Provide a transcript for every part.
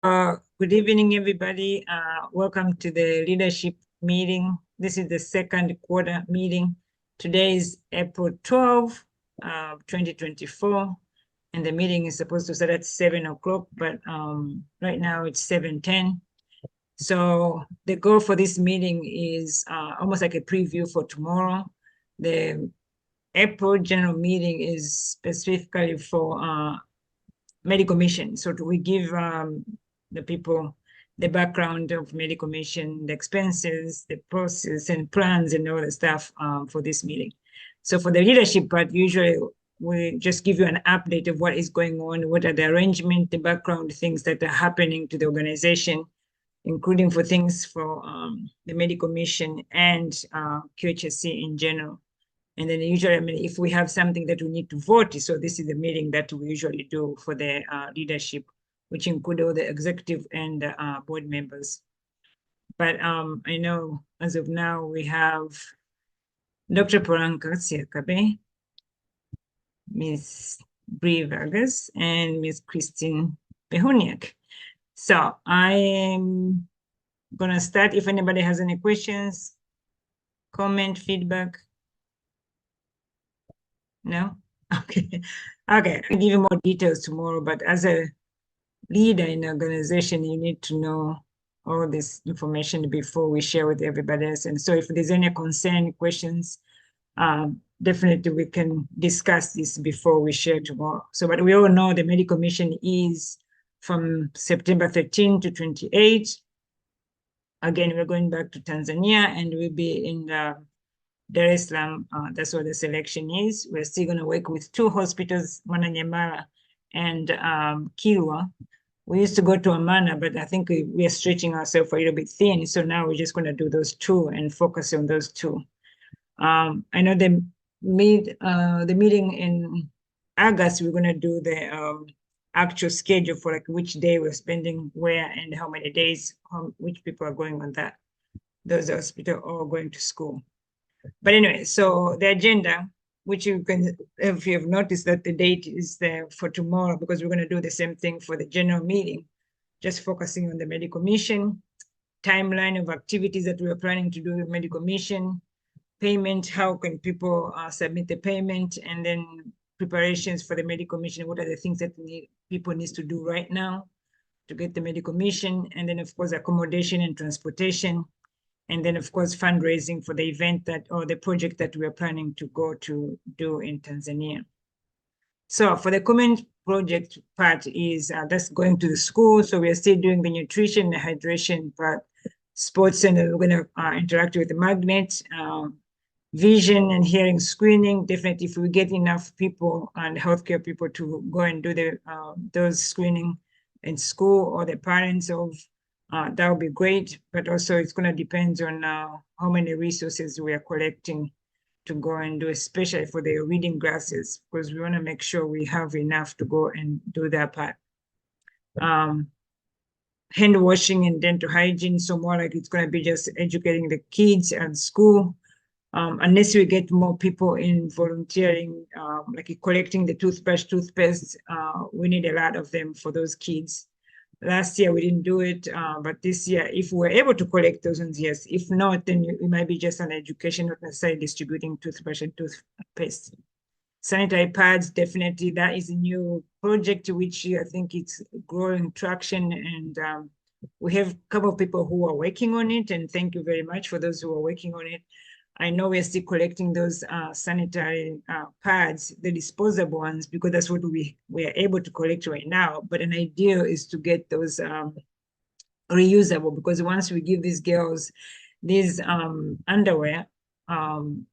Good evening, everybody. Welcome to the leadership meeting. This is the second quarter meeting. Today is April 12, 2024, and the meeting is supposed to start at 7 o'clock, but right now it's 7:10. So the goal for this meeting is almost like a preview for tomorrow. The April general meeting is specifically for medical mission. So we give the people the background of medical mission, the expenses, the process and plans and all the stuff for this meeting. So for the leadership part, usually we just give you an update of what is going on, what are the arrangement, the background things that are happening to the organization, including for things for the medical mission and QHSC in general. And then usually, I mean, if we have something that we need to vote, so this is the meeting that we usually do for the leadership, which include all the executive and board members. But I know as of now, we have Dr. Poranka Siakabe, Ms. Bree Vargas, and Ms. Christine Behuniak. So I am gonna start. If anybody has any questions, comment, feedback. No? Okay. Okay. I'll give you more details tomorrow, but as a leader in an organization, you need to know all this information before we share with everybody else. And so if there's any concern, questions, definitely we can discuss this before we share tomorrow. So, but we all know the medical mission is from September 13 to 28. Again, we're going back to Tanzania and we'll be in Dar es Salaam. That's where the selection is. We're still going to work with two hospitals, Mwananyamala and Kilwa. We used to go to Amana, but I think we are stretching ourselves a little bit thin. So now we're just going to do those two and focus on those two. I know the meeting in August, we're going to do the actual schedule for like which day we're spending where and how many days, which people are going on that, those hospital or going to school. But anyway, so the agenda, which you can, if you have noticed that the date is there for tomorrow, because we're going to do the same thing for the general meeting, just focusing on the medical mission, timeline of activities that we are planning to do with medical mission, payment, how can people submit the payment, and then preparations for the medical mission, what are the things that people need to do right now to get the medical mission, and then of course accommodation and transportation, and then of course fundraising for the event that or the project that we are planning to go to do in Tanzania. So for the common project part is that's going to the school. So we are still doing the nutrition, the hydration part, sports center. We're going to interact with the magnet, vision and hearing screening. Definitely, if we get enough people and healthcare people to go and do the those screening in school or the parents of. That would be great, but also it's going to depend on how many resources we are collecting to go and do, especially for the reading glasses, because we want to make sure we have enough to go and do that part. Hand washing and dental hygiene, so more like it's going to be just educating the kids at school. Unless we get more people in volunteering, like collecting the toothpaste, we need a lot of them for those kids. Last year we didn't do it, but this year, if we're able to collect those ones, yes. If not, then it might be just an education, not necessarily distributing toothbrush and toothpaste. Sanitary pads, definitely, that is a new project, which I think it's growing traction, and we have a couple of people who are working on it, and thank you very much for those who are working on it. I know we're still collecting those sanitary pads, the disposable ones, because that's what we are able to collect right now. But an idea is to get those reusable, because once we give these girls these underwear, then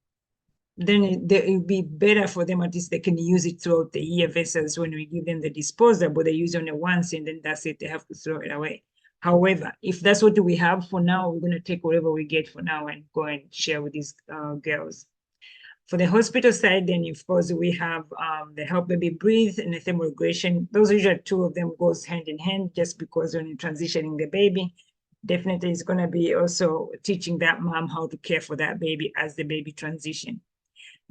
it will be better for them. At least they can use it throughout the year versus when we give them the disposable, they use only once and then that's it, they have to throw it away. However, if that's what we have for now, we're going to take whatever we get for now and go and share with these girls. For the hospital side, then of course we have the Help Baby Breathe and the thermoregulation. Those usually two of them goes hand in hand, just because when you're transitioning the baby, definitely it's going to be also teaching that mom how to care for that baby as the baby transition.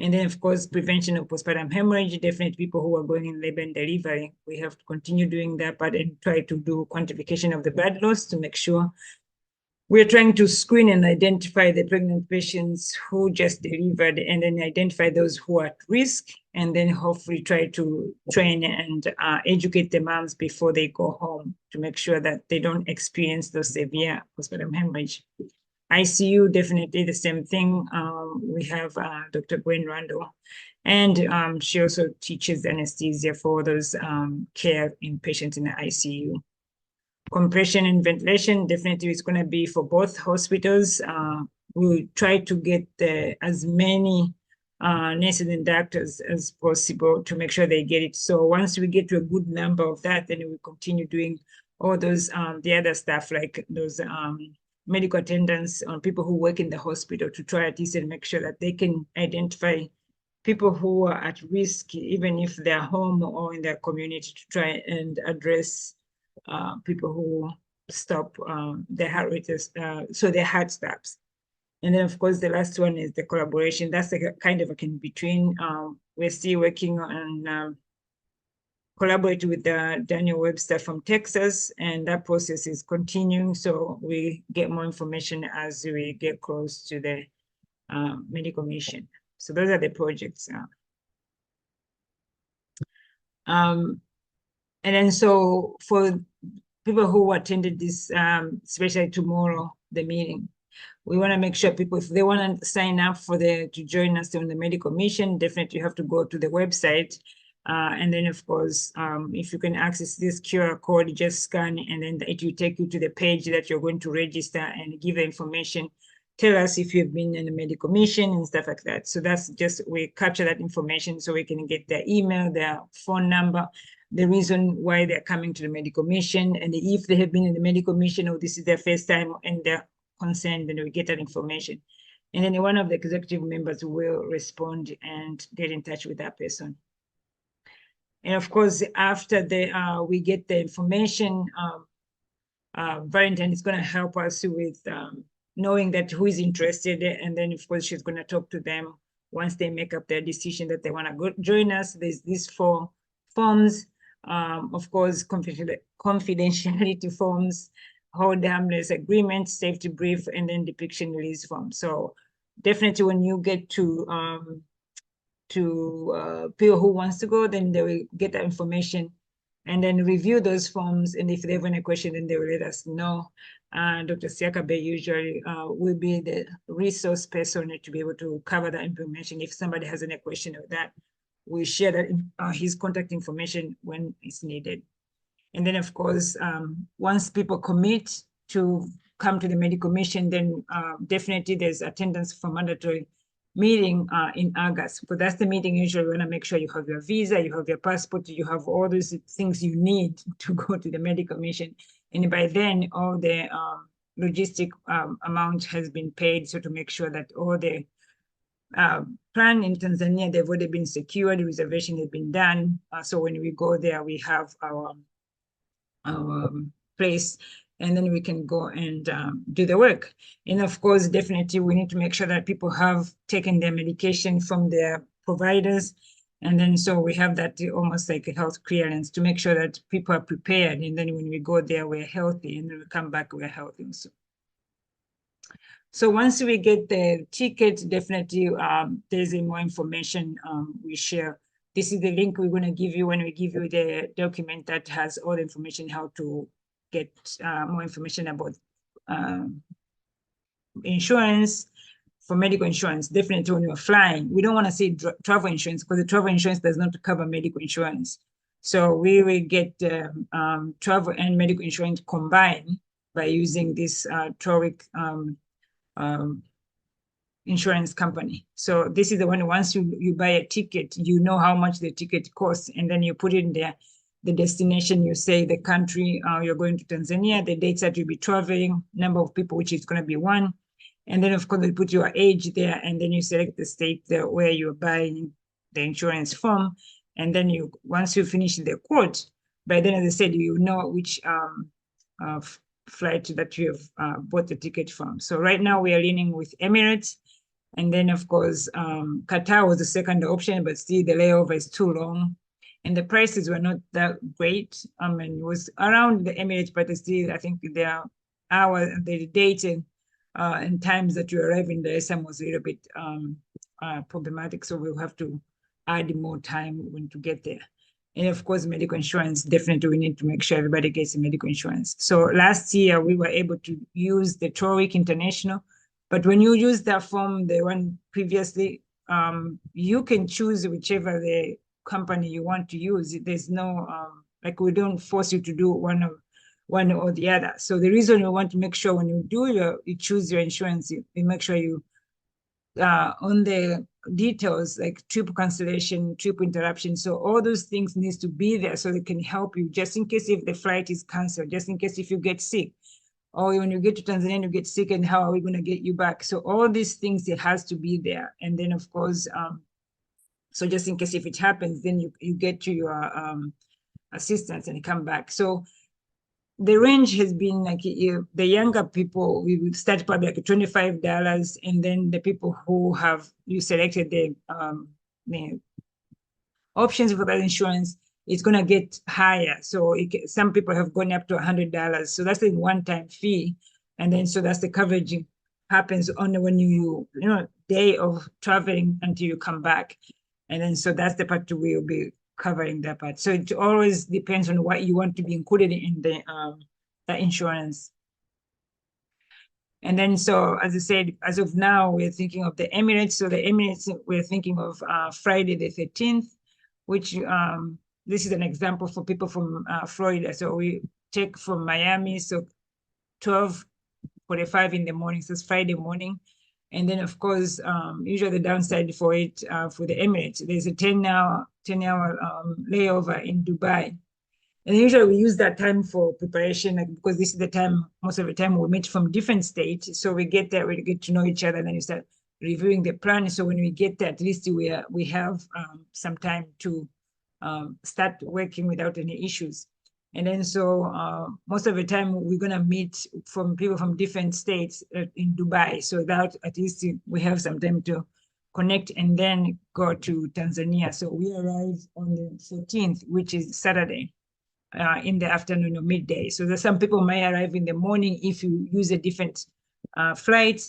And then, of course, prevention of postpartum hemorrhage, definitely people who are going in labor and delivery, we have to continue doing that part and try to do quantification of the blood loss to make sure we're trying to screen and identify the pregnant patients who just delivered and then identify those who are at risk, and then hopefully try to train and educate the moms before they go home to make sure that they don't experience those severe postpartum hemorrhage. ICU, definitely the same thing. We have Dr. Gwen Randall, and she also teaches anesthesia for those care in patients in the ICU. Compression and ventilation definitely is going to be for both hospitals. We'll try to get as many nurses and doctors as possible to make sure they get it. So once we get to a good number of that, then we continue doing all those the other stuff like those medical attendants or people who work in the hospital to try at least and make sure that they can identify people who are at risk, even if they're home or in their community, to try and address people who stop their heart rate, so their heart stops. And then, of course, the last one is the collaboration. That's like a kind of a in between. We're still working on collaborating with Daniel Webster from Texas, and that process is continuing. So we get more information as we get close to the medical mission. So those are the projects. And then so for people who attended this, especially tomorrow, the meeting, we want to make sure people, if they want to sign up for to join us on the medical mission, definitely you have to go to the website. And then, of course, if you can access this QR code, just scan, and then it will take you to the page that you're going to register and give the information. Tell us if you've been in a medical mission and stuff like that. So that's just, we capture that information so we can get their email, their phone number, the reason why they're coming to the medical mission, and if they have been in the medical mission or this is their first time and they're concerned, then we get that information. And then one of the executive members will respond and get in touch with that person. And of course, after we get the information, Valentine is going to help us with knowing that who is interested. And then, of course, she's going to talk to them once they make up their decision that they want to join us. There's these 4 forms, of course, confidentiality forms, hold harmless agreement, safety brief, and then depiction release form. So definitely when you get to people who wants to go, then they will get that information and then review those forms. And if they have any question, then they will let us know. Dr. Siakabe usually will be the resource person to be able to cover that information. If somebody has any question of that, we share that his contact information when it's needed. And then, of course, once people commit to come to the medical mission, then definitely there's attendance for mandatory meeting in August. Because that's the meeting usually we want to make sure you have your visa, you have your passport, you have all those things you need to go to the medical mission. And by then, all the logistic amount has been paid. So to make sure that all the plan in Tanzania, they've already been secured, the reservation has been done. So when we go there, we have our place, and then we can go and do the work. And of course, definitely we need to make sure that people have taken their medication from their providers. And then so we have that almost like a health clearance to make sure that people are prepared. And then when we go there, we're healthy, and then we come back, we're healthy also. So once we get the ticket, definitely there's more information we share. This is the link we're going to give you when we give you the document that has all the information, how to get more information about insurance, for medical insurance. Definitely when you're flying, we don't want to say travel insurance because the travel insurance does not cover medical insurance. So we will get travel and medical insurance combined by using this TORIC insurance company. So this is the one, once you buy a ticket, you know how much the ticket costs, and then you put it in there, the destination, you say the country, you're going to Tanzania, the dates that you'll be traveling, number of people, which is going to be 1. And then, of course, you put your age there, and then you select the state there where you're buying the insurance from. And then once you finish the quote, by then, as I said, you know which flight that you have bought the ticket from. So right now we are leaning with Emirates. And then, of course, Qatar was the second option, but still the layover is too long. And the prices were not that great. I mean, it was around the Emirates, but still, I think the hour, the date and times that you arrive in Dar es Salaam was a little bit problematic. So we'll have to add more time when to get there. And of course, medical insurance, definitely we need to make sure everybody gets a medical insurance. So last year we were able to use the Trowick International, but when you use that form, the one previously, you can choose whichever the company you want to use. There's no, like we don't force you to do one or the other. So the reason we want to make sure when you choose your insurance, you make sure you on the details like trip cancellation, trip interruption. So all those things needs to be there so they can help you just in case if the flight is canceled, just in case if you get sick, or when you get to Tanzania, you get sick and how are we going to get you back? So all these things, it has to be there. And then of course, so just in case if it happens, then you get to your assistance and come back. So the range has been like the younger people, we start probably like $25, and then the people who have you selected the options for that insurance, it's going to get higher. So some people have gone up to $100. So that's the one-time fee, and then so that's the coverage happens only when you day of traveling until you come back, and then so that's the part we'll be covering that part. So it always depends on what you want to be included in the insurance. And then, so as I said, as of now, we're thinking of the Emirates. So the Emirates, we're thinking of Friday the 13th, which this is an example for people from Florida. So we take from Miami, so 12:45 in the morning, so it's Friday morning. And then, of course, usually the downside for it, for the Emirates, there's a 10-hour layover in Dubai. And usually we use that time for preparation, like, because this is the time, most of the time we meet from different states. So we get there, we get to know each other, and then you start reviewing the plan. So when we get there, at least we have some time to start working without any issues. And then so most of the time we're going to meet from people from different states in Dubai. So that at least we have some time to connect and then go to Tanzania. So we arrive on the 14th, which is Saturday. In the afternoon or midday. So there's some people might arrive in the morning if you use a different flight,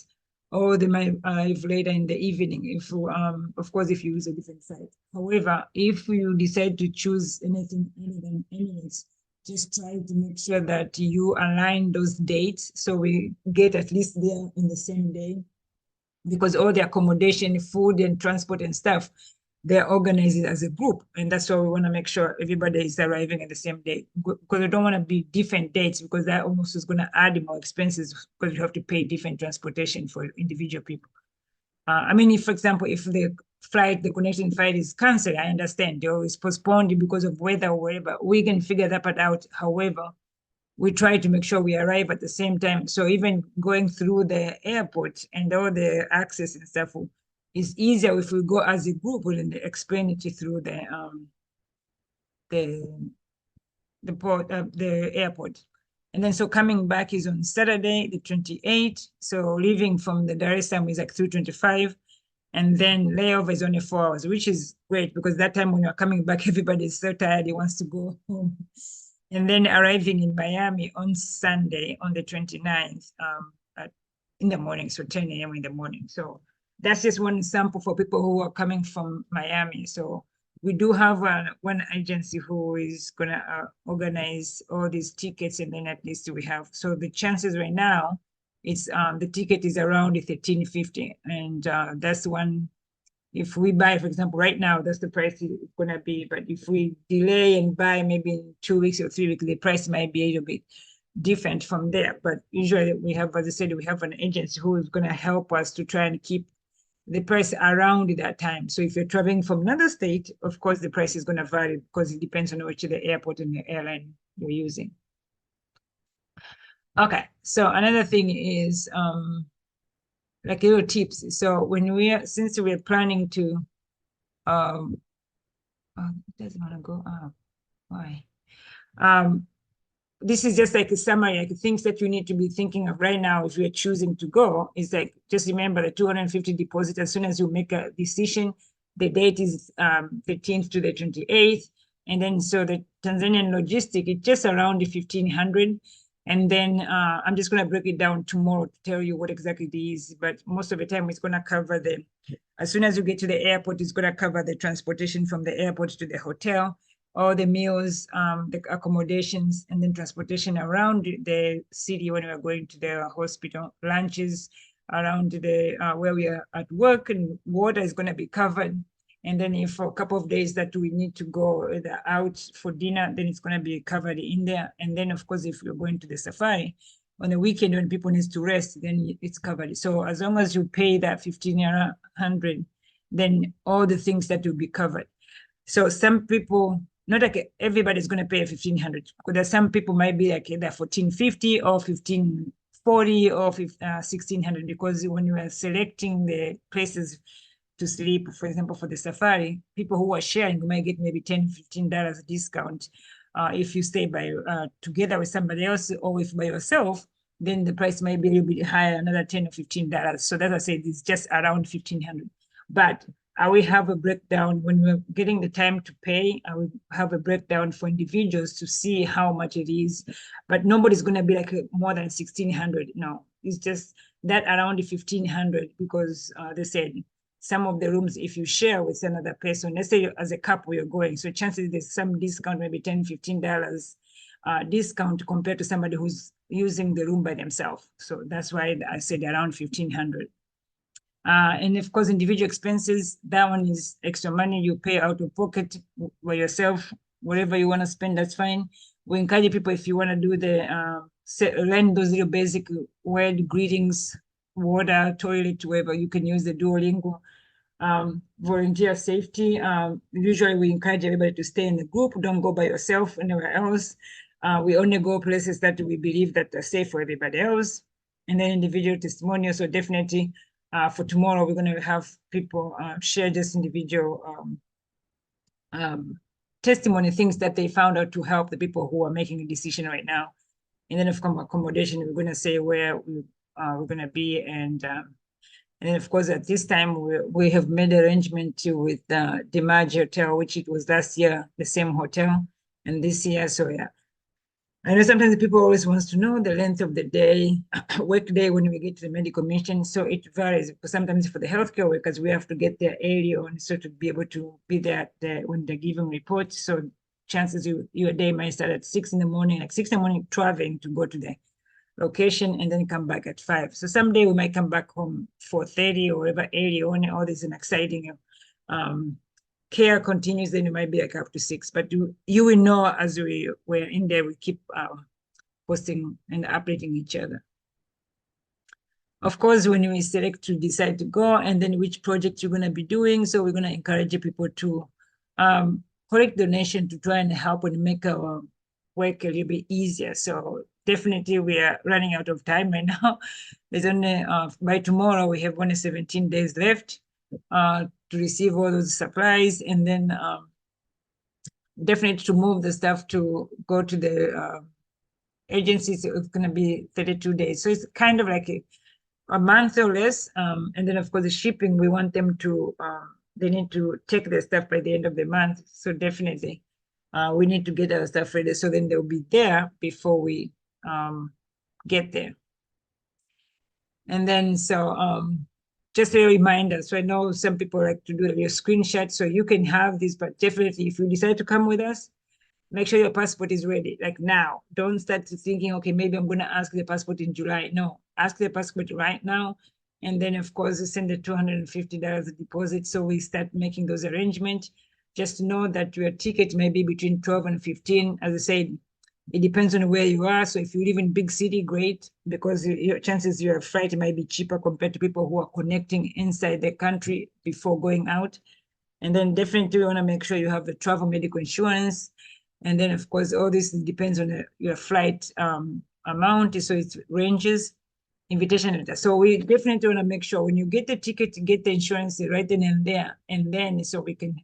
or they might arrive later in the evening if, of course, if you use a different flight. However, if you decide to choose anything other than Emirates, just try to make sure that you align those dates so we get at least there in the same day, because all the accommodation, food, and transport and stuff, they're organized as a group. And that's why we want to make sure everybody is arriving at the same day, because we don't want to be different dates, because that almost is going to add more expenses because you have to pay different transportation for individual people. I mean, if, for example, if the connecting flight is canceled, I understand, or it's postponed because of weather or whatever, we can figure that part out. However, we try to make sure we arrive at the same time. So even going through the airport and all the access and stuff is easier if we go as a group and explain it through the airport. And then so coming back is on Saturday, the 28th. So leaving from the Dar es Salaam is like 3:25. And then layover is only 4 hours, which is great, because that time when you're coming back, everybody is so tired, he wants to go home. And then arriving in Miami on Sunday, on the 29th, in the morning, so 10 a.m. in the morning. So that's just one sample for people who are coming from Miami. So we do have one agency who is going to organize all these tickets, and then at least we have. So the chances right now, it's the ticket is around $13.50, and that's one. If we buy, for example, right now, that's the price it's going to be. But if we delay and buy maybe in 2 weeks or 3 weeks, the price might be a little bit different from there. But usually we have, as I said, we have an agency who is going to help us to try and keep the price around that time. So if you're traveling from another state, of course, the price is going to vary because it depends on which the airport and the airline you're using. Okay, so another thing is like little tips. So since we're planning to, it doesn't want to go up. Why? this is just like a summary, like things that you need to be thinking of right now if you're choosing to go. Is like, just remember the 250 deposit. As soon as you make a decision, the date is 15th to the 28th. And then so the Tanzanian logistic, it's just around the 1,500. And then I'm just going to break it down tomorrow to tell you what exactly it is. But most of the time, it's going to cover as soon as you get to the airport, it's going to cover the transportation from the airport to the hotel, all the meals, the accommodations, and then transportation around the city when we are going to the hospital, lunches around the where we are at work, and water is going to be covered. And then if for a couple of days that we need to go out for dinner, then it's going to be covered in there. And then, of course, if you're going to the safari on the weekend when people need to rest, then it's covered. So as long as you pay that 1,500, then all the things that will be covered. So some people, not like everybody's going to pay 1,500. Because some people might be like either 1,450 or 1,540 or 1,600, because when you are selecting the places to sleep, for example, for the safari, people who are sharing, you might get maybe $10, $15 discount. If you stay by together with somebody else, or if by yourself, then the price might be a little bit higher, another $10 or $15. So as I said, it's just around 1,500. But I will have a breakdown when we're getting the time to pay. I will have a breakdown for individuals to see how much it is. But nobody's going to be like more than 1,600. No, it's just that around the 1,500, because they said some of the rooms, if you share with another person, let's say as a couple you're going, so chances there's some discount, maybe $10, $15 discount compared to somebody who's using the room by themselves. So that's why I said around 1,500. And of course, individual expenses, that one is extra money you pay out of pocket by yourself, whatever you want to spend, that's fine. We encourage people, if you want to do learn those little basic word greetings, water, toilet, wherever, you can use the Duolingo. Volunteer safety. Usually we encourage everybody to stay in the group. Don't go by yourself anywhere else. We only go places that we believe that are safe for everybody else. And then individual testimonials. So definitely for tomorrow, we're going to have people share just individual testimony, things that they found out to help the people who are making a decision right now. And then of course, accommodation, we're going to say where we're going to be. And then, of course, at this time, we have made arrangement with the Dimaj Hotel, which it was last year, the same hotel, and this year. So, yeah. I know sometimes people always wants to know the length of the day, work day when we get to the medical mission. So it varies. Because sometimes for the healthcare workers, we have to get there early on, so to be able to be there when they're giving reports. So chances your day might start at 6 in the morning, like 6 in the morning, traveling to go to the location and then come back at 5. So someday we might come back home 4:30 or whatever early on. All this is an exciting care continues, then it might be like up to 6. But you will know as we're in there, we keep posting and updating each other. Of course, when we select to decide to go and then which project you're going to be doing, so we're going to encourage people to collect donation to try and help and make our work a little bit easier. So definitely we are running out of time right now. There's only, by tomorrow, we have only 17 days left to receive all those supplies, and then definitely to move the stuff to go to the agencies. It's going to be 32 days. So it's kind of like a month or less. And then of course the shipping, we want them to, they need to take their stuff by the end of the month. So definitely we need to get our stuff ready, so then they'll be there before we get there. And then so just a reminder, so I know some people like to do a screenshot, so you can have this, but definitely if you decide to come with us, make sure your passport is ready, like now. Don't start thinking, okay, maybe I'm going to ask the passport in July. No, ask the passport right now. And then, of course, send the $250 deposit. So we start making those arrangements. Just know that your ticket may be between 12 and 15. As I said, it depends on where you are. So if you live in big city, great, because your chances your flight might be cheaper compared to people who are connecting inside the country before going out. And then definitely you want to make sure you have the travel medical insurance. And then, of course, all this depends on your flight amount. So it ranges, invitation letter. So we definitely want to make sure when you get the ticket, to get the insurance right then and there. And then so we can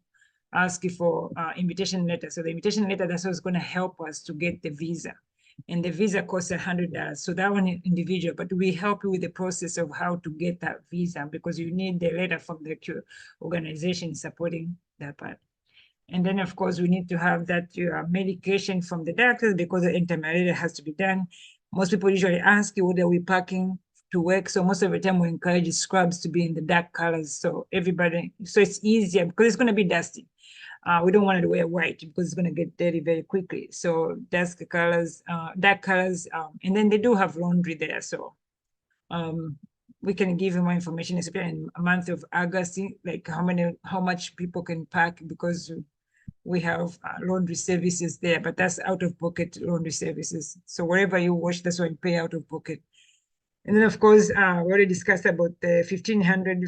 ask you for invitation letter. So the invitation letter, that's what's going to help us to get the visa. and the visa costs $100. So that one is individual, but we help you with the process of how to get that visa because you need the letter from the organization supporting that part. And then, of course, we need to have that medication from the doctor because the intermediate has to be done. Most people usually ask you, what are we packing to work? So most of the time we encourage scrubs to be in the dark colors. So it's easier because it's going to be dusty. We don't want it to wear white because it's going to get dirty very quickly. So dark colors, and then they do have laundry there. So we can give you more information, especially in a month of August, like how much people can pack because we have laundry services there, but that's out-of-pocket laundry services. So wherever you wash, that's what you pay out of pocket. And then, of course, we already discussed about the 1,500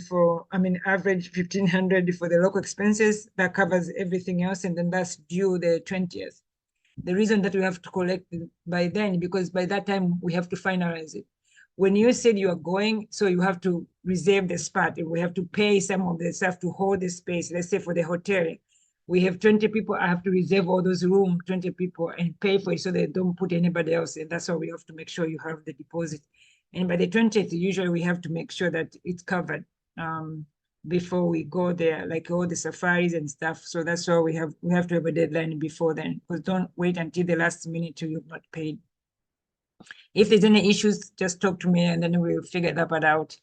average 1,500 for the local expenses. That covers everything else, and then that's due the 20th. The reason that we have to collect by then, because by that time we have to finalize it. When you said you are going, so you have to reserve the spot. We have to pay some of the staff to hold the space. Let's say for the hotel, we have 20 people. I have to reserve all those rooms, 20 people, and pay for it so they don't put anybody else in. That's why we have to make sure you have the deposit. And by the 20th, usually we have to make sure that it's covered before we go there, like all the safaris and stuff. So that's why we have to have a deadline before then, because don't wait until the last minute till you've not paid. If there's any issues, just talk to me and then we'll figure that part out.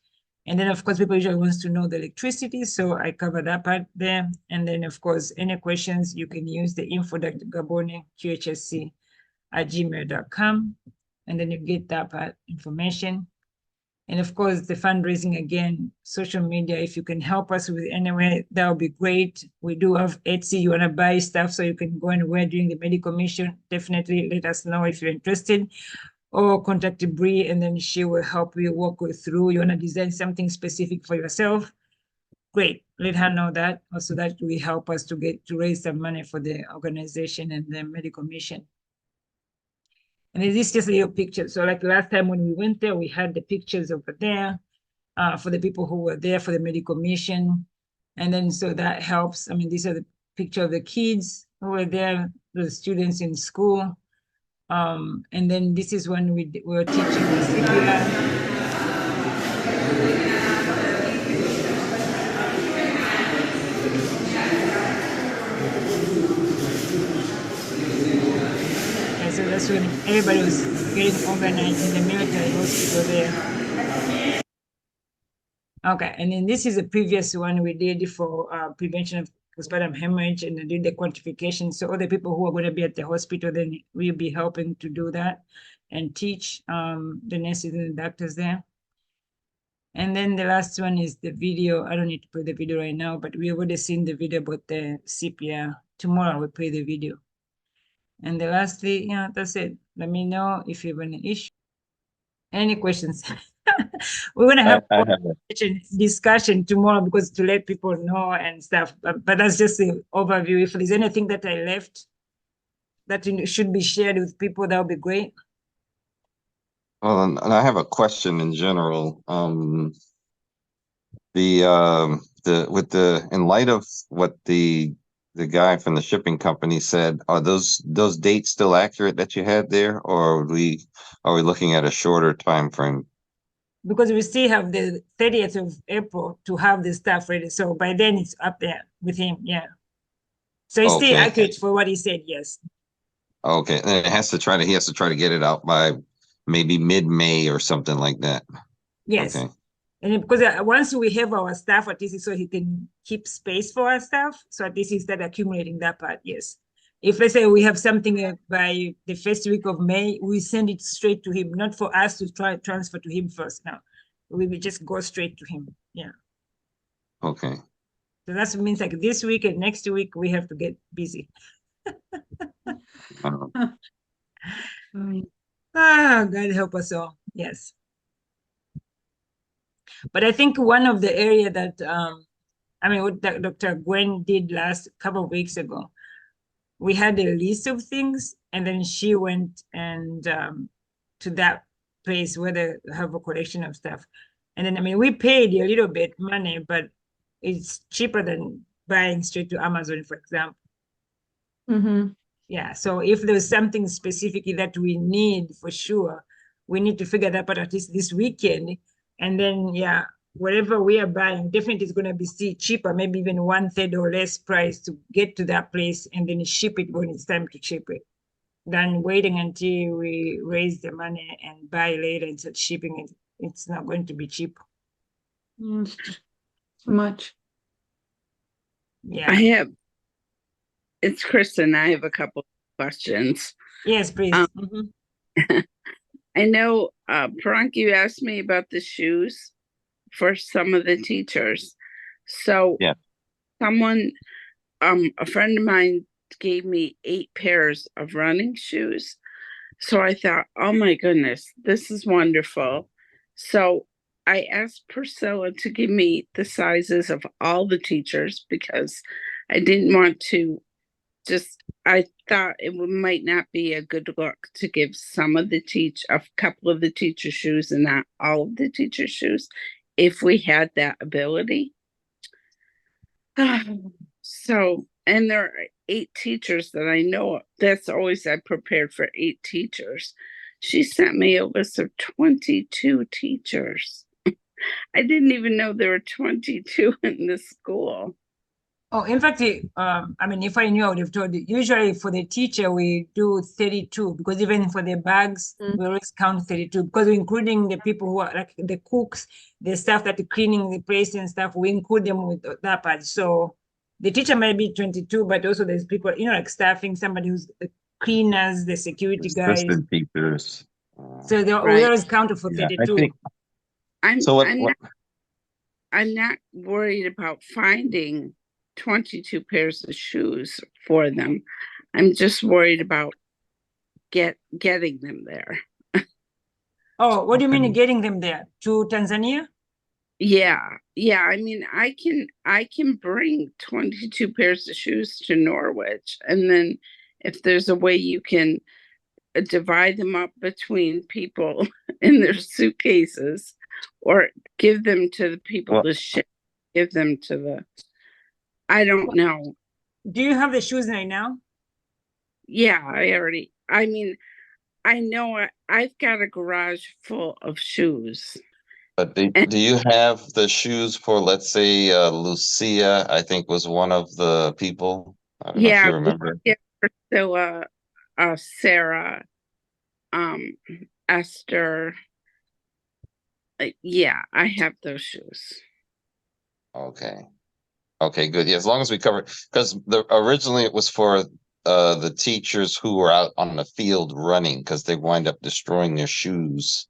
And then, of course, people usually wants to know the electricity, so I cover that part there. And then, of course, any questions, you can use the info.gabone, QHSC @gmail.com, and then you get that part information. And of course, the fundraising, again, social media, if you can help us with any way, that would be great. We do have Etsy, you want to buy stuff so you can go and wear during the medical mission, definitely let us know if you're interested. Or contact Bree and then she will help you walk you through. You want to design something specific for yourself? Great, let her know that. Also, that will help us to raise some money for the organization and the medical mission. And this is just a little picture. So like last time when we went there, we had the pictures over there for the people who were there for the medical mission. And then so that helps. I mean, these are the picture of the kids who were there, the students in school. And then this is when we were teaching the CPR. And so that's when everybody was getting organized in the military hospital there. Okay, and then this is a previous one we did for prevention of postpartum hemorrhage, and I did the quantification. So all the people who are going to be at the hospital, then we'll be helping to do that and teach the nurses and the doctors there. And then the last one is the video. I don't need to play the video right now, but we already seen the video about the CPR. Tomorrow I will play the video. And the lastly, yeah, that's it. Let me know if you have any issue. Any questions? We're going to have a discussion tomorrow because to let people know and stuff. But that's just the overview. If there's anything that I left that should be shared with people, that would be great. Well, and I have a question in general. In light of what the guy from the shipping company said, are those dates still accurate that you had there, or are we looking at a shorter time frame? Because we still have the 30th of April to have the stuff ready. So by then it's up there with him, yeah. So it's still accurate for what he said, yes. Okay, and he has to try to get it out by maybe mid-May or something like that. Yes. Okay. And because once we have our staff, at least so he can keep space for our staff. So at least he start accumulating that part, yes. If let's say we have something by the first week of May, we send it straight to him, not for us to try transfer to him first. No, we will just go straight to him. Yeah. Okay. So that means like this week and next week we have to get busy. God help us all. Yes. But I think one of the area that what Dr. Gwen did last couple of weeks ago, we had a list of things, and then she went and to that place where they have a collection of stuff. And then, we paid a little bit money, but it's cheaper than buying straight to Amazon, for example. Mm-hmm. Yeah, so if there's something specifically that we need for sure, we need to figure that out at least this weekend. And then, yeah, whatever we are buying, definitely is going to be still cheaper, maybe even 1/3 or less price to get to that place and then ship it when it's time to ship it, than waiting until we raise the money and buy later instead of shipping it. It's not going to be cheap. Much. Yeah. I have, it's Kristen. I have a couple of questions. Yes, please. Um, I know, Parank, you asked me about the shoes for some of the teachers. So Yeah. someone, a friend of mine gave me 8 pairs of running shoes. So I thought, oh my goodness, this is wonderful. So I asked Priscilla to give me the sizes of all the teachers because I didn't want to just, I thought it might not be a good look to give a couple of the teacher shoes and not all of the teacher shoes if we had that ability. So, and there are 8 teachers that I know of. That's always I prepared for 8 teachers. She sent me a list of 22 teachers. I didn't even know there were 22 in this school. Oh, in fact, I mean, if I knew, I would have told you. Usually for the teacher, we do 32 because even for the bags, we always count 32 because we're including the people who are like the cooks, the staff that are cleaning the place and stuff. We include them with that part. So the teacher might be 22, but also there's people, like staffing, somebody who's the cleaners, the security guys. Assistant teachers. So we Right. always count for Yeah, 32. I think I'm so. I'm not worried about finding 22 pairs of shoes for them. I'm just worried about getting them there. Oh, what do you mean getting them there? To Tanzania? Yeah. I mean, I can bring 22 pairs of shoes to Norwich, and then if there's a way you can divide them up between people in their suitcases or give them to the people to ship, give them to the, I don't know. Do you have the shoes right now? Yeah, I mean, I know I've got a garage full of shoes. But do you have the shoes for, let's say, Lucia, I think was one of the people. I don't know if you remember. Yeah, Priscilla, Sarah, Esther. Yeah, I have those shoes. Okay. Okay, good. Yeah, as long as we cover, because originally it was for the teachers who were out on the field running because they wind up destroying their shoes.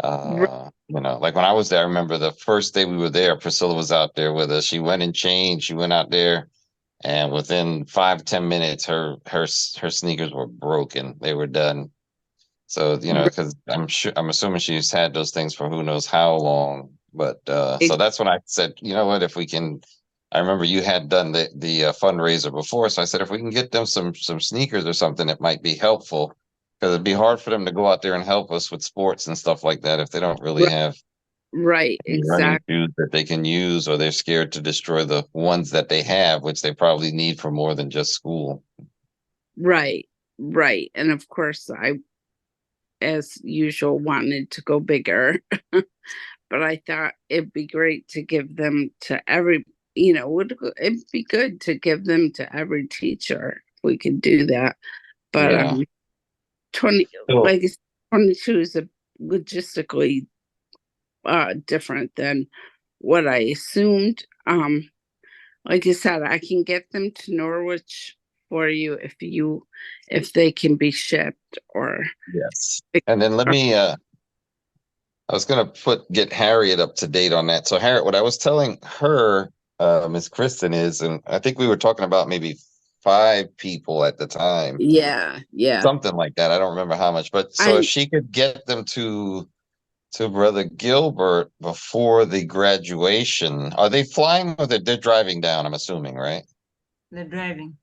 Like when I was there, I remember the first day we were there, Priscilla was out there with us. She went and changed. She went out there, and within 5-10 minutes, her sneakers were broken. They were done. So because I'm assuming she's had those things for who knows how long. But so that's when I said, you know what, if we can. I remember you had done the fundraiser before, so I said if we can get them some sneakers or something, it might be helpful because it'd be hard for them to go out there and help us with sports and stuff like that if they don't really have right, running exactly. shoes that they can use, or they're scared to destroy the ones that they have, which they probably need for more than just school. Right, and of course I, as usual, wanted to go bigger, but I thought it'd be great to give them to every. It'd be good to give them to every teacher if we could do that. But Yeah. 20, So- like 22 is logistically different than what I assumed. Like I said, I can get them to Norwich for you if they can be shipped or Yes. And then let me I was gonna get Harriet up to date on that. So Harriet, what I was telling her, Miss Kristen, is, and I think we were talking about maybe 5 people at the time. yeah. Something like that. I don't remember how much, but so if she could get them to Brother Gilbert before the graduation, are they flying or they're driving down? I'm assuming, right? They're driving.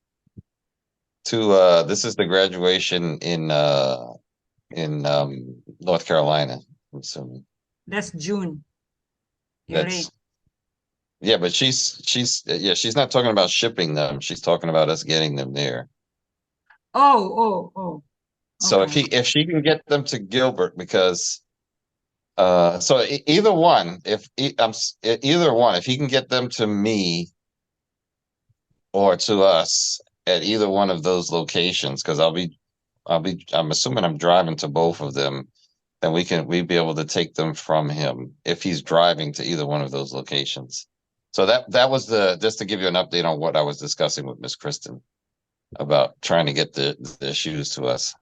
This is the graduation in North Carolina, I'm assuming. That's June. You're right. Yeah, but she's not talking about shipping them. She's talking about us getting them there. Oh. So Okay. if she can get them to Gilbert, because either one, either one, if he can get them to me or to us at either one of those locations, because I'm assuming I'm driving to both of them, then we'd be able to take them from him if he's driving to either one of those locations. So that was just to give you an update on what I was discussing with Miss Kristen about trying to get the shoes to us.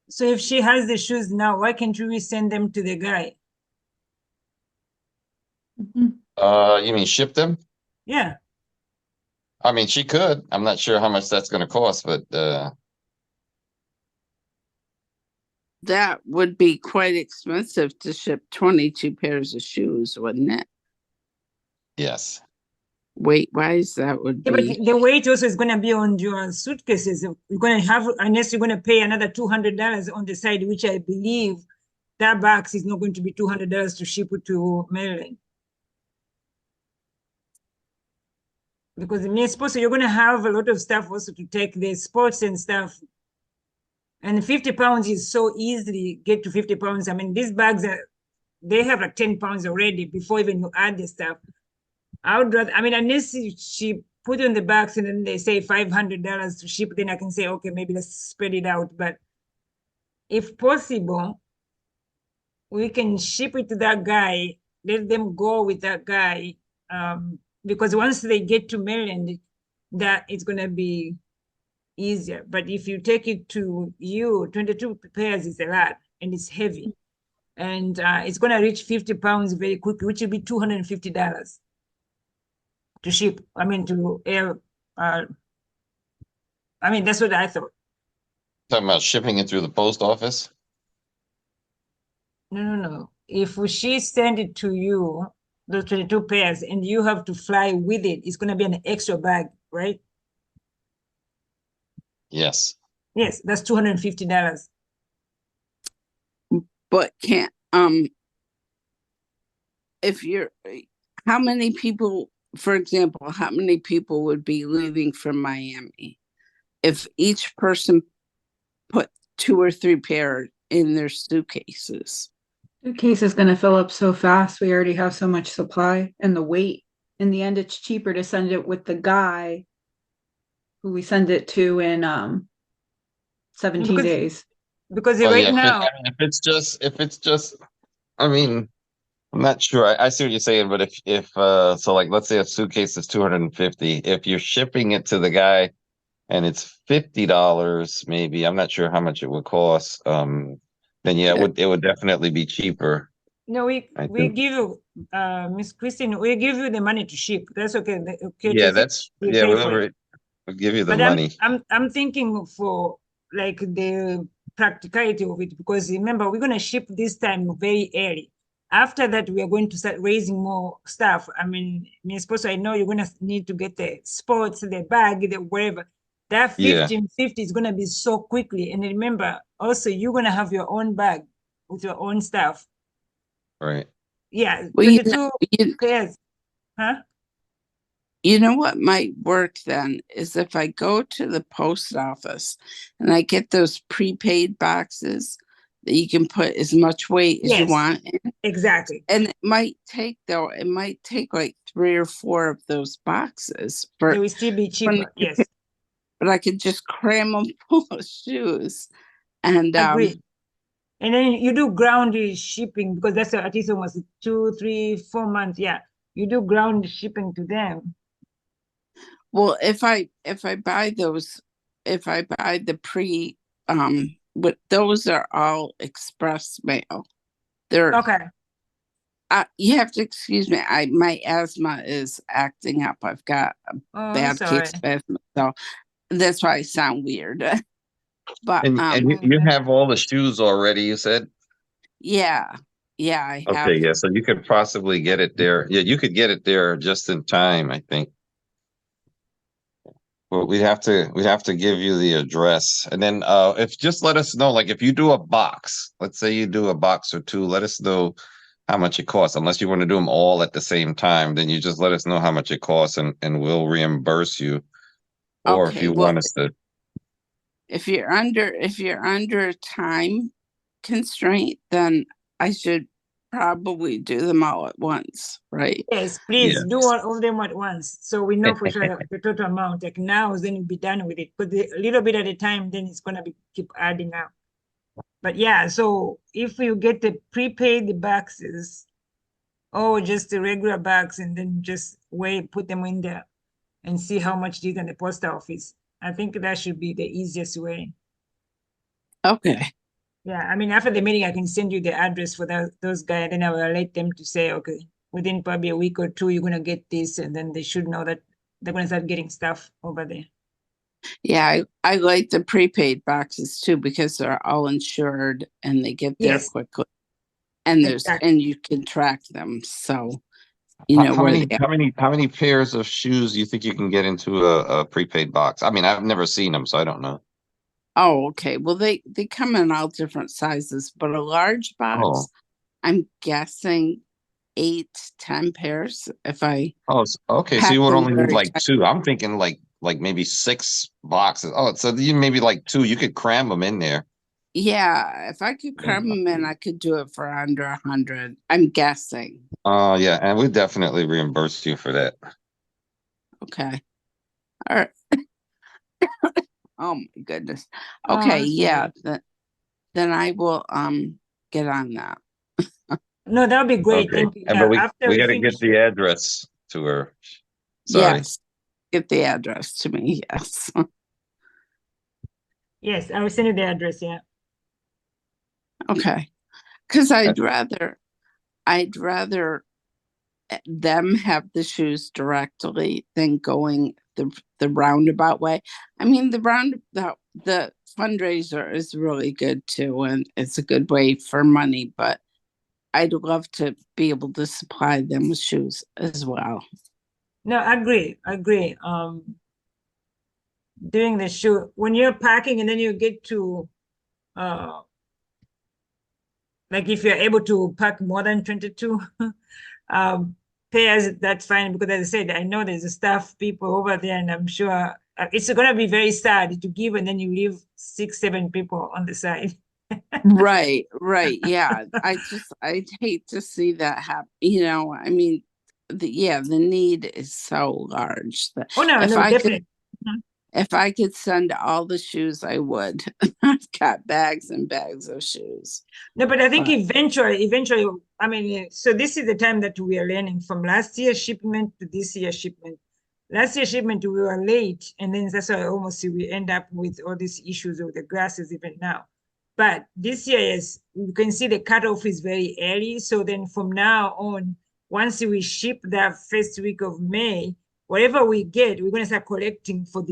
So if she has the shoes now, why can't we send them to the guy? You mean ship them? Yeah. I mean, she could. I'm not sure how much that's going to cost, but That would be quite expensive to ship 22 pairs of shoes, wouldn't it? yes. Weight-wise, that would Yeah, but be. the weight also is going to be on your suitcases. You're going to have, unless you're going to pay another $200 on the side, which I believe that box is not going to be $200 to ship it to Maryland. Because me suppose you're going to have a lot of stuff also to take the sports and stuff. And 50 pounds is so easily get to 50 pounds. I mean, these bags they have like 10 pounds already before even you add the stuff. I would rather, I mean, unless she put it in the box and then they say $500 to ship, then I can say, okay, maybe let's spread it out. But if possible, we can ship it to that guy, let them go with that guy. Because once they get to Maryland, that it's going to be easier. But if you take it to you, 22 pairs is a lot and it's heavy. And it's going to reach 50 pounds very quickly, which will be $250 to ship. I mean, to air. I mean, that's what I thought. Talking about shipping it through the post office? No. If she send it to you, the 22 pairs, and you have to fly with it, it's going to be an extra bag, right? Yes. Yes, that's $250. But can't if you're how many people, for example, how many people would be leaving from Miami if each person put 2 or 3 pairs in their suitcases? Suitcase is going to fill up so fast. We already have so much supply and the weight. In the end, it's cheaper to send it with the guy who we send it to in 17 days. Because Well, right yeah, now, if it's just, I mean, I'm not sure. I see what you're saying, but if so like let's say a suitcase is 250, if you're shipping it to the guy and it's $50, maybe, I'm not sure how much it would cost. Then yeah, it would definitely be cheaper. no, we think. give you, Miss Christine, we give you the money to ship. That's okay. Yeah, we pay for it. whatever. We'll give you the But money. I'm thinking for like the practicality of it, because remember, we're gonna ship this time very early. After that, we are going to start raising more stuff. I mean, suppose I know you're gonna need to get the sports, the bag, the whatever. That Yeah. 1550 is gonna be so quickly. And remember, also you're gonna have your own bag with your own stuff. Right. Yeah, Well, 22 pairs. Huh? You know what might work then is if I go to the post office and I get those prepaid boxes that you can put as much weight as you want in. Exactly. And it might take like 3 or 4 of those boxes They will still be cheaper. Yes. But I could just cram them full of shoes. And Agree. And then you do ground shipping, because that's at least almost 2, 3, 4 months. Yeah, you do ground shipping to them. well, if I buy those, if I buy the but those are all express mail. They're Okay. you have to excuse me. My asthma is acting up. I've got a bad case of asthma, so that's why I sound weird. But and you have all the shoes already, you said? Yeah, I have. Okay, yeah, so you could possibly get it there. Yeah, you could get it there just in time, I think. But we'd have to give you the address. And then if just let us know, like if you do a box, let's say you do a box or 2, let us know how much it costs. Unless you want to do them all at the same time, then you just let us know how much it costs and we'll reimburse you. Or if you want us to. if you're under a time constraint, then I should probably do them all at once, right? Yes, please do all of them at once. So we know for sure the total amount. Like now, then you'll be done with it. But a little bit at a time, then it's gonna be keep adding up. But yeah, so if you get the prepaid boxes, or just the regular bags, and then just put them in there and see how much it is in the post office. I think that should be the easiest way. Okay. Yeah, I mean, after the meeting, I can send you the address for those guys, and then I will let them to say, okay, within probably a week or two, you're gonna get this, and then they should know that they're gonna start getting stuff over there. Yeah, I like the prepaid boxes too because they're all insured and they get there Yes. quickly. And Exactly. and you can track them. So you know How where many they are. how many pairs of shoes do you think you can get into a prepaid box? I mean, I've never seen them, so I don't know. Oh, okay. Well, they come in all different sizes, but a large box, Oh. I'm guessing 8, 10 pairs if I Oh, okay. So pack you would them only need very like tight. 2. I'm thinking like maybe 6 boxes. Oh, so you maybe like 2. You could cram them in there. Yeah, if I could cram them in, I could do it for under 100. I'm guessing. Yeah, and we definitely reimburse you for that. Okay. All right. Oh my goodness. Okay, yeah. Then I will get on that. No, that would be great. Okay. Thank you. And Yeah, but after we we got to finish, get the address to her. Sorry. Yes. Get the address to me. Yes. yes, I will send you the address. Yeah. Okay. Because I'd rather them have the shoes directly than going the roundabout way. I mean, the fundraiser is really good too, and it's a good way for money, but I'd love to be able to supply them with shoes as well. No, I agree. I agree. Doing the shoe when you're packing and then you get to like if you're able to pack more than 22 pairs, that's fine, because as I said, I know there's a staff people over there, and I'm sure it's going to be very sad to give and then you leave 6, 7 people on the side. Right. Yeah. I'd hate to see that happen. You know, I mean, the need is so large that Oh no, definitely. if I could send all the shoes, I would. I've got bags and bags of shoes. No, but I think eventually, I mean, so this is the time that we are learning from last year's shipment to this year's shipment. Last year's shipment, we were late, and then that's why almost we end up with all these issues of the grasses even now. But this year, yes, you can see the cutoff is very early. So then from now on, once we ship that first week of May, whatever we get, we're going to start collecting for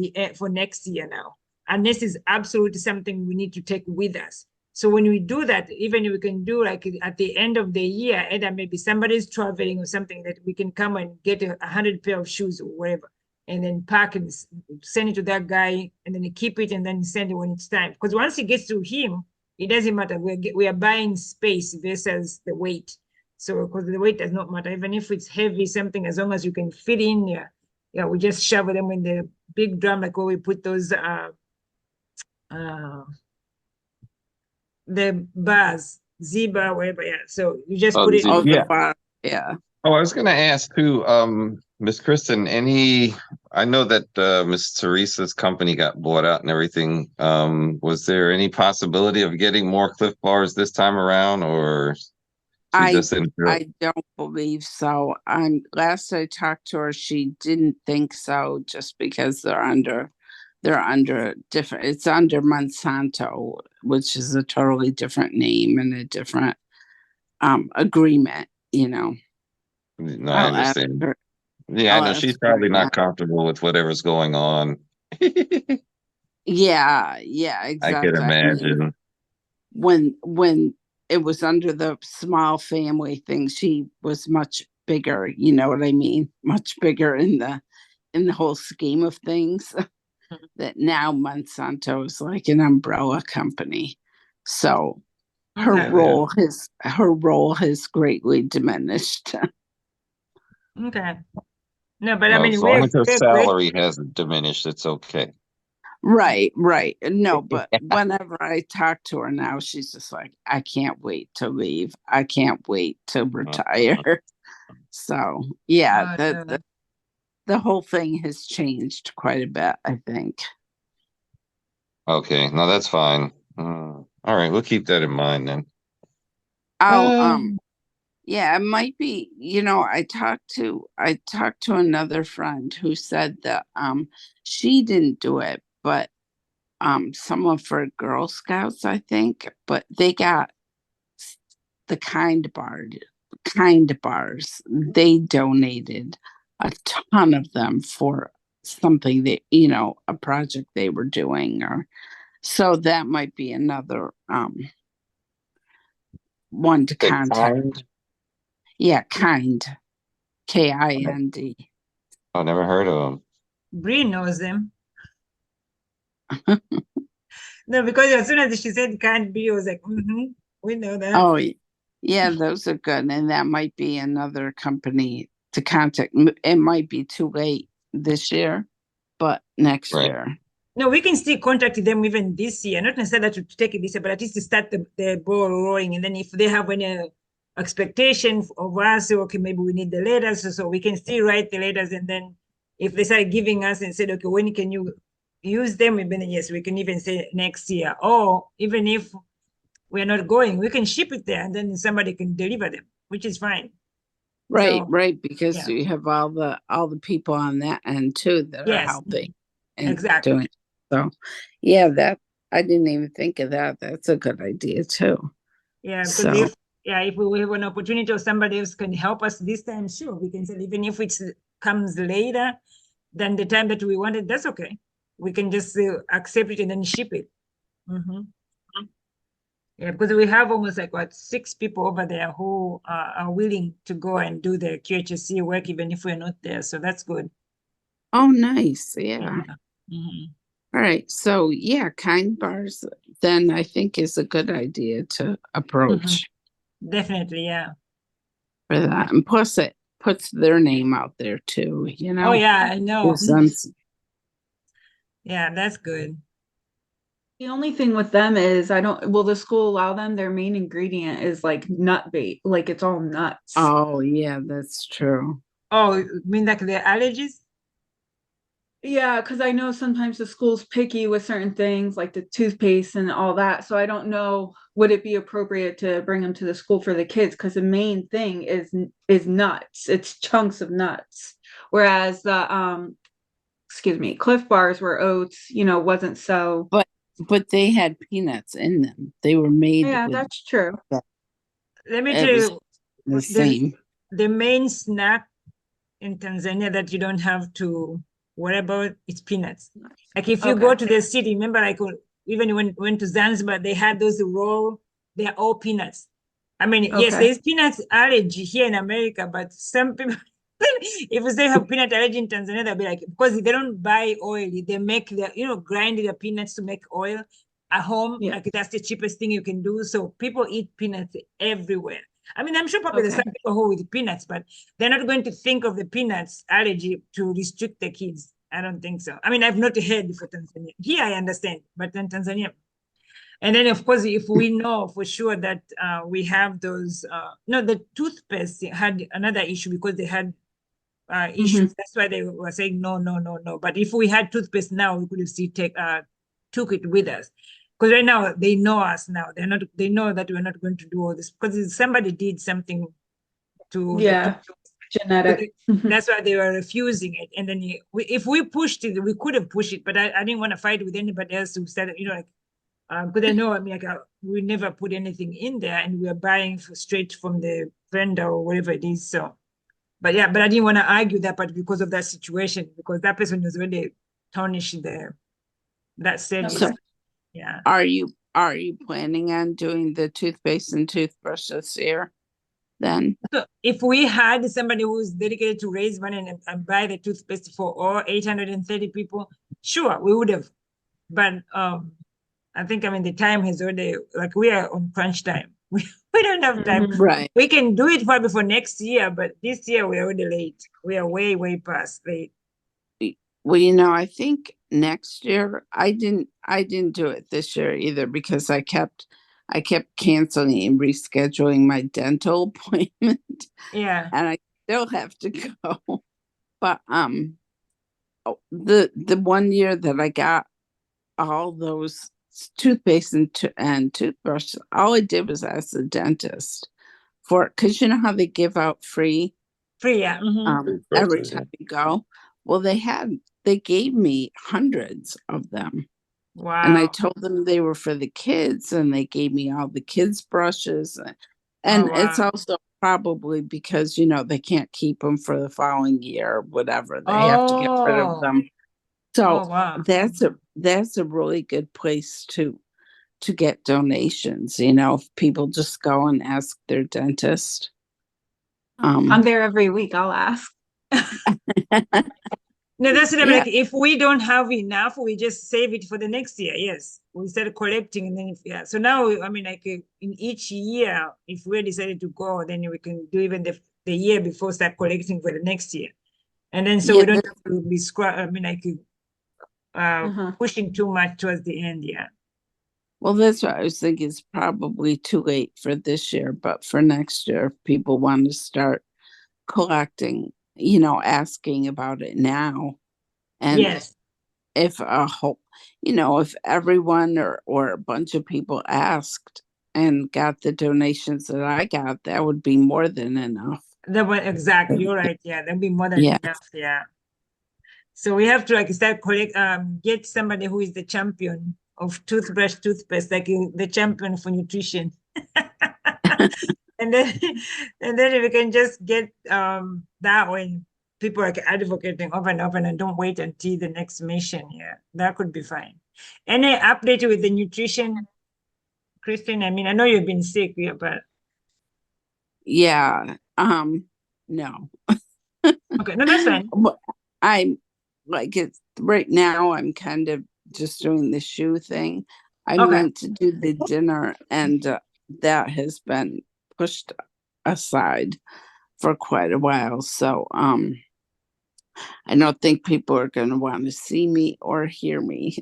next year now. And this is absolutely something we need to take with us. So when we do that, even we can do like at the end of the year, either maybe somebody's traveling or something, that we can come and get 100 pair of shoes or whatever, and then pack and send it to that guy, and then keep it and then send it when it's time. Because once it gets to him, it doesn't matter. We are buying space versus the weight. So because the weight does not matter, even if it's heavy, something, as long as you can fit in there. Yeah, we just shove them in the big drum, like where we put those the bars, Z-bar, whatever. Yeah. So you just put it. Yeah. Oh, I was going to ask too, Miss Kristen, I know that Miss Teresa's company got bought out and everything. Was there any possibility of getting more Cliff Bars this time around, or she just didn't feel I don't believe so. Last I talked to her, she didn't think so, just because they're under different, it's under Monsanto, which is a totally different name and a different agreement, you know. No, I understand. Yeah, I know she's her probably not comfortable with whatever's going on. Yeah, I exactly. could imagine. When it was under the small family thing, she was much bigger, you know what I mean? Much bigger in the whole scheme of things. That now Monsanto is like an umbrella company. So her role has greatly diminished. Okay. No, but I Well, mean, as long as her we're salary hasn't diminished, it's okay. Right, right. No, but whenever I talk to her now, she's just like, I can't wait to leave. I can't wait to retire. So yeah, No. the whole thing has changed quite a bit, I think. Okay, no, that's fine. All right, we'll keep that in mind then. I'll Um, yeah, it might be, I talked to another friend who said that she didn't do it, but someone for Girl Scouts, I think, but they got the kind bars. They donated a ton of them for something that, a project they were doing, or so that might be another one to Say contact. kind? Yeah, kind. KIND. I've never heard of them. Bree knows them. No, because as soon as she said can't be, I was like, we know that. Oh, yeah, those are good. And that might be another company to contact. It might be too late this year, but next Right. year. No, we can still contact them even this year. Not necessarily to take it this year, but at least to start the ball rolling. And then if they have any expectation of us, okay, maybe we need the letters, so we can still write the letters. And then if they start giving us and said, okay, when can you use them? Then yes, we can even say next year. Or even if we're not going, we can ship it there and then somebody can deliver them, which is fine. Right, So, right, because yeah. you have all the people on that end too that are Yes, helping and exactly. doing. So yeah, that I didn't even think of that. That's a good idea too. Yeah, because So if we have an opportunity or somebody else can help us this time, sure, we can say even if it comes later than the time that we wanted, that's okay. We can just accept it and then ship it. Yeah, because we have almost like 6 people over there who are willing to go and do the QHSC work even if we're not there. So that's good. oh nice. Yeah. Mhm. All right. So yeah, kind bars then I think is a good idea to approach Definitely, yeah. for that. And plus it puts their name out there too, Oh yeah, I know. Gives them Yeah, that's good. The only thing with them is will the school allow them, their main ingredient is like nut bait, like it's all nuts. Oh yeah, that's true. Oh, you mean like the allergies? Yeah, because I know sometimes the school's picky with certain things like the toothpaste and all that. So I don't know, would it be appropriate to bring them to the school for the kids? Because the main thing is nuts. It's chunks of nuts. Whereas the Cliff Bars were oats, wasn't so. But they had peanuts in them. They were made Yeah, with that's true. Let me it tell was you, the same. the main snack in Tanzania that you don't have to worry about is peanuts. Like if you go to the city, remember, like even when went to Zanzibar, they had those they're all peanuts. I mean, yes, there's peanuts allergy here in America, but some people, if they have peanut allergy in Tanzania, they'll be like, because they don't buy oil, they make grind the peanuts to make oil at home. Yeah. Like that's the cheapest thing you can do. So people eat peanuts everywhere. I mean, I'm sure probably there's some people who eat peanuts, but they're not going to think of the peanuts allergy to restrict the kids. I don't think so. I mean, I've not heard for Tanzania. Here I understand, but in Tanzania. And then, of course, if we know for sure that we have those, no, the toothpaste had another issue because they had issues. That's why they were saying no, no, no, no. But if we had toothpaste now, we could have still took it with us. Because right now they know us now. They know that we're not going to do all this because somebody did something to genetic. That's why they were refusing it. And then if we pushed it, we could have pushed it, but I didn't want to fight with anybody else who said, because I know, I mean, we never put anything in there and we are buying straight from the vendor or whatever it is. So, but I didn't want to argue that part because of that situation, because that person was really tarnished that service. So yeah. Are you planning on doing the toothpaste and toothbrush this year? Then so if we had somebody who's dedicated to raise money and buy the toothpaste for all 830 people, sure, we would have. But I think, the time has already, like we are on crunch time. We don't have time. Right. We can do it probably for next year, but this year we're already late. We are way, way past late. Well, I think next year. I didn't do it this year either because I kept canceling and rescheduling my dental appointment, Yeah. and I still have to go. But the one year that I got all those toothpaste and toothbrushes, all I did was ask the dentist for, because you know how they give out free Free, yeah. every time you go. Well, they gave me hundreds of them. And I Wow. told them they were for the kids, and they gave me all the kids' brushes. Oh, And it's wow. also probably because, they can't keep them for the following year or whatever. They have to get rid of Oh, them. oh, So wow. that's a really good place to get donations, if people just go and ask their dentist. I'm there every week. I'll ask. No, that's what I'm Yeah. like. If we don't have enough, we just save it for the next year. Yes, we start collecting, and then yeah. So now, I mean, like in each year, if we decided to go, then we can do even the year before start collecting for the next year, and then so Yeah, we don't have to be I mean, like Uh-huh. pushing too much towards the end. Yeah. Well, that's what I was thinking. It's probably too late for this year, but for next year, if people want to start collecting, asking about it now. And Yes. if if everyone or a bunch of people asked and got the donations that I got, that would be more than enough. That was exactly. You're right. Yeah, that'd be more than Yeah. enough. Yeah. So we have to like start get somebody who is the champion of toothpaste, like the champion for nutrition. and then we can just get that way. People are advocating over and over and don't wait until the next mission. Yeah, that could be fine. Any update with the nutrition, Christine? I mean, I know you've been sick, yeah, but Yeah. No. okay, no, that's fine. I'm like it's right now I'm kind of just doing the shoe thing. I Okay. meant to do the dinner, and that has been pushed aside for quite a while. So I don't think people are going to want to see me or hear me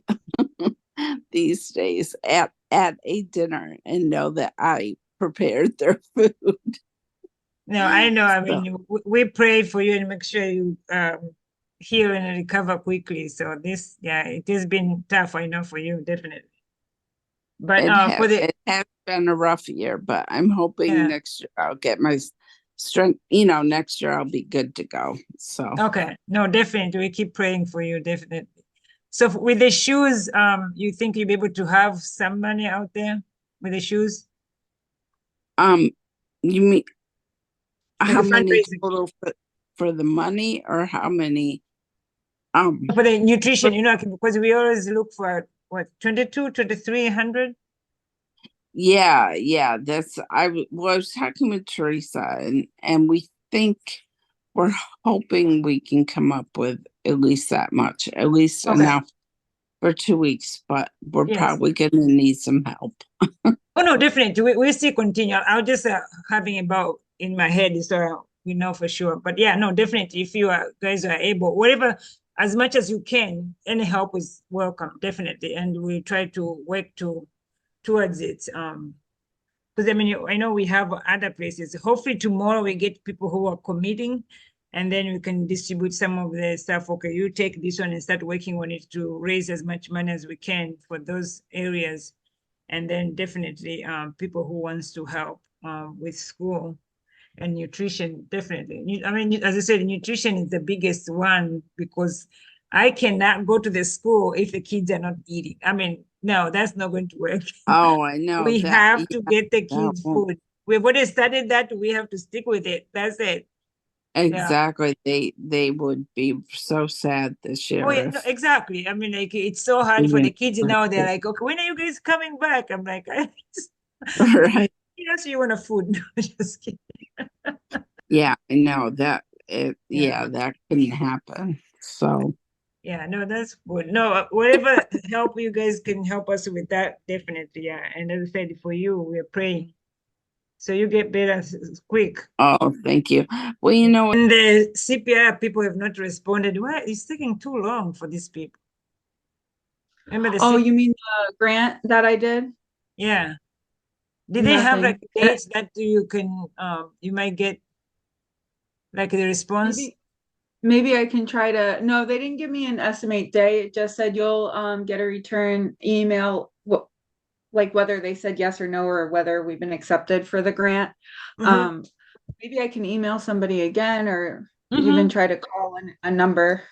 these days at a dinner and know that I prepared their food. No, I know. I So, mean, we pray for you and make sure you heal and recover quickly. So this, yeah, it has been tough, I know, for you, definitely. But for the it has been a rough year, but I'm hoping yeah, next year I'll get my strength. Next year I'll be good to go. So okay, no, definitely, we keep praying for you, definitely. So with the shoes, you think you'll be able to have some money out there with the shoes? you mean Like how a many fundraising total for the money, or how many? for the nutrition, because we always look for what 2,300. Yeah, that's I was talking with Teresa, and we think we're hoping we can come up with at least that much, at least Okay. enough for 2 weeks, but we're Yes. probably going to need some help. Oh no, definitely. We still continue. I'll just having about in my head so we know for sure. But yeah, no, definitely. If you guys are able, whatever, as much as you can, any help is welcome, definitely. And we try to work towards it. Because I mean, I know we have other places. Hopefully tomorrow we get people who are committing, and then we can distribute some of the stuff. Okay, you take this one and start working on it to raise as much money as we can for those areas. And then definitely people who wants to help with school and nutrition, definitely. I mean, as I said, nutrition is the biggest one because I cannot go to the school if the kids are not eating. I mean, no, that's not going to work. Oh, I know We that. have to get the that kids won't- food. We've already started that. We have to stick with it. That's it. Exactly. They would be so sad this Oh year yeah, no, if exactly. I mean, like it's so hard for the kids now. They're like, okay, when are you guys coming back? I'm like, right. yes, you want a food. Just kidding. Yeah, I know that Yeah. that couldn't happen. So Yeah, no, that's good. No, whatever help you guys can help us with that, definitely. Yeah. And as I said, for you, we're praying. So you get better quick. oh, thank you. Well, you know, And the CPR people have not responded. Why it's taking too long for these people? Remember the Oh, CP? you mean the grant that I did? Yeah. Did they have like Nothing. dates that you can you might get like the response? Maybe I can try to, no, they didn't give me an estimate day. It just said you'll get a return email, like whether they said yes or no, or whether we've been accepted for the grant. Mhm. Maybe I can email somebody again, or even Mhm. try to call a number,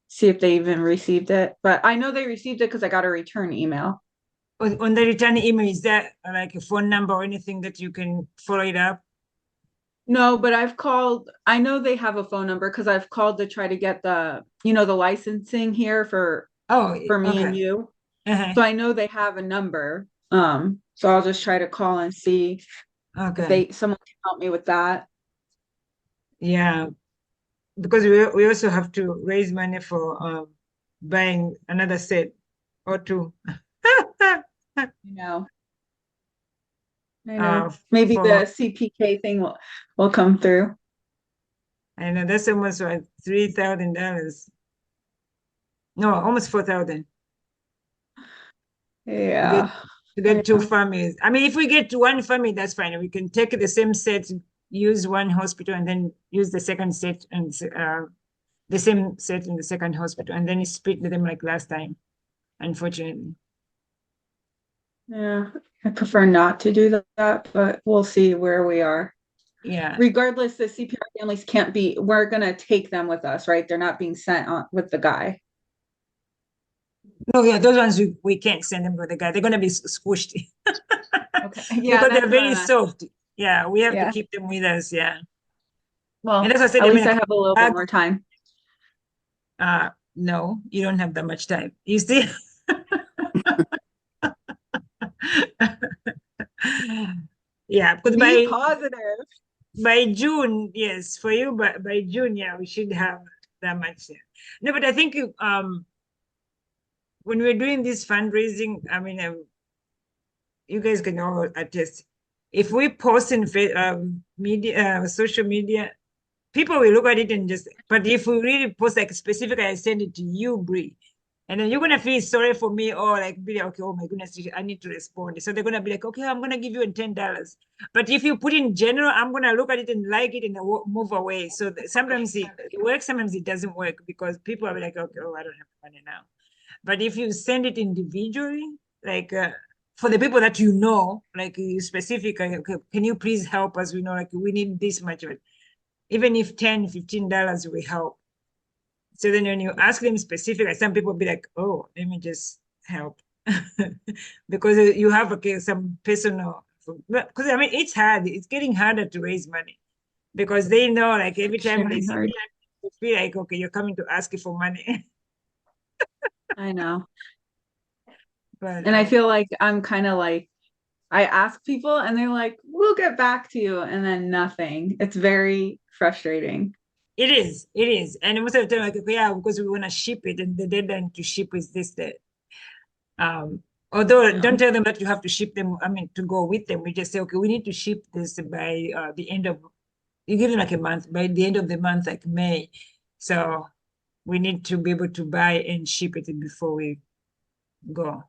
see if they even received it. But I know they received it because I got a return email. On the return email, is that like a phone number or anything that you can follow it up? No, but I've called, I know they have a phone number because I've called to try to get the licensing here for Oh, me and okay. you. Uh-huh. So I know they have a number. So I'll just try to call and see if Okay. someone can help me with that. Yeah, because we also have to raise money for buying another set or two. You know, I uh, know. Maybe for the CPK thing will come through. I know that's almost like $3,000. No, almost 4,000 to get Yeah. to I get two know. families. I mean, if we get to one family, that's fine. We can take the same set, use one hospital, and then use the second set and the same set in the second hospital, and then split them like last time. Unfortunately, Yeah. I prefer not to do that, but we'll see where we are. yeah. Regardless, the CPR families can't be, we're gonna take them with us, right? They're not being sent on with the guy. No, yeah, those ones we can't send them with the guy. They're gonna be squished Okay. Yeah, because they're that's what very I'm at. soft. Yeah, we have to Yeah. keep them with us. Yeah, and Well, that's what I said. at I mean, least I like, have a little bit more time. no, you don't have that much time. You see. Yeah, because Be positive. by June, yes, for you, but by June, yeah, we should have that much. Yeah. No, but I think when we're doing this fundraising, I mean, you guys can all attest. If we post in media, social media, people will look at it and just. But if we really post like specifically, I send it to you, Bree, and then you're gonna feel sorry for me, or like be like, okay, oh my goodness, I need to respond. So they're gonna be like, okay, I'm gonna give you $10. But if you put in general, I'm gonna look at it and like it and move away. So sometimes it works, sometimes it doesn't work because people are like, okay, oh, I don't have money now. But if you send it individually, like for the people that you know, like you specific, okay, can you please help us? We know, like we need this much of it. Even if $10, $15 will help. So then when you ask them specifically, some people be like, oh, let me just help. Because you have okay, some personal, because I mean, it's hard. It's getting harder to raise money because they know like every time they Very see hard. you feel like, okay, you're coming to ask for money. I know. But And I feel like I'm kind of like, I ask people and they're like, we'll get back to you. And then nothing. It's very frustrating. it is, it is. And most of the time, like, okay, yeah, because we want to ship it and the deadline to ship is this, that. Although don't tell them that you have to ship them, I mean, to go with them. We just say, okay, we need to ship this by the end of, you give them like a month, by the end of the month, like May. So we need to be able to buy and ship it before we go.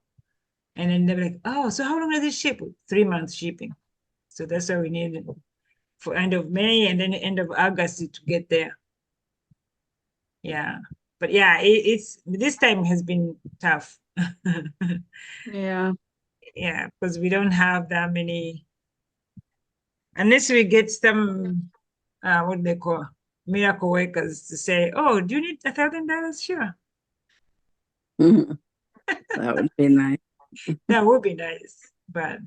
And then they're like, oh, so how long does it ship? 3 months shipping. So that's why we need it for end of May and then end of August to get there. Yeah. But yeah, it's this time has been tough. Yeah. Yeah, because we don't have that many, unless we get some, what do they call, miracle workers to say, oh, do you need $1,000? Sure. Mhm. That would be nice. That would be nice. But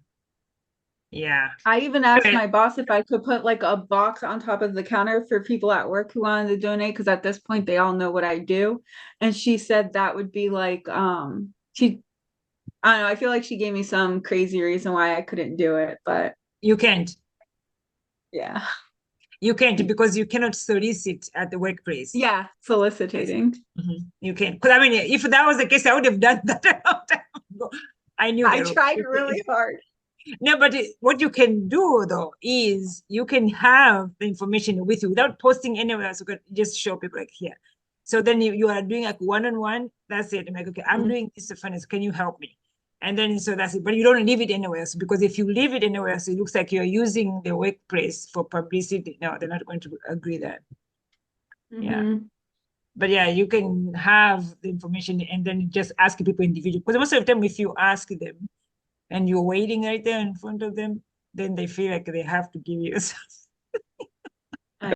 yeah. I even asked Okay. my boss if I could put like a box on top of the counter for people at work who wanted to donate, because at this point they all know what I do. And she said that would be like, I don't know, I feel like she gave me some crazy reason why I couldn't do it, but You can't. yeah. You can't because you cannot solicit at the workplace. Yeah, soliciting. You can't. Because I mean, if that was the case, I would have done that a long time ago. I knew I that. tried really hard. No, but what you can do though is you can have the information with you without posting anywhere else. You can just show people like here. So then you are doing like one-on-one, that's it. I'm like, okay, I'm Mhm. doing this finance, can you help me? And then so that's it. But you don't leave it anywhere else, because if you leave it anywhere else, it looks like you're using the workplace for publicity. No, they're not going to agree that. Yeah. Mhm. But yeah, you can have the information and then just ask people individually. Because most of the time, if you ask them and you're waiting right there in front of them, then they feel like they have to give you